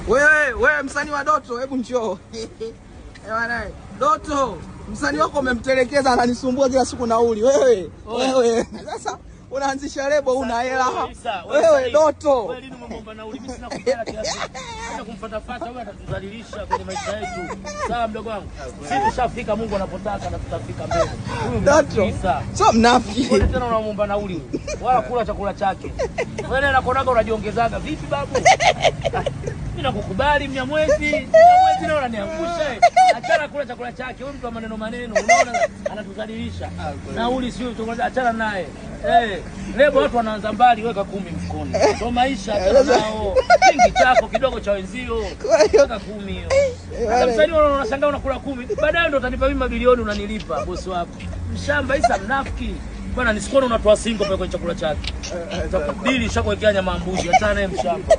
Wewe msanii wa Doto, hebu njoo. Bwana, Doto, msanii wako umemtelekeza ananisumbua kila siku nauli. Wewe. Sasa unaanzisha lebo una hela. Wewe Doto. Wewe lini umemwomba nauli? Mimi sina kupela kiasi. Hata kumfuatafuata wewe atatudhalilisha kwenye maisha yetu. Sawa mdogo wangu. Sisi tushafika Mungu anapotaka na tutafika mbele. Doto. Sio mnafiki. Wewe tena unamwomba nauli wala kula chakula chake. Wewe anakonaga unajiongezaga vipi babu? Mimi nakukubali Mnyamwezi leo unaniangusha. Achana kula chakula chake. Wewe mtu wa maneno unaona anatudhalilisha. Nauli sio achana naye. Lebo watu wanaanza mbali, weka 10 mfukoni. Ndio maisha nao. Kingi chako kidogo cha wenzio. Weka 10 hiyo. Hata msanii unashangaa unakula 10. Baadaye ndo utanipa mimi mabilioni unanilipa bosi wako. Mshamba Isa mnafiki. Bwana nisikone unatoa singo pale kwenye chakula chake. Dili shakuwekea nyama mbuzi, achana naye mshamba.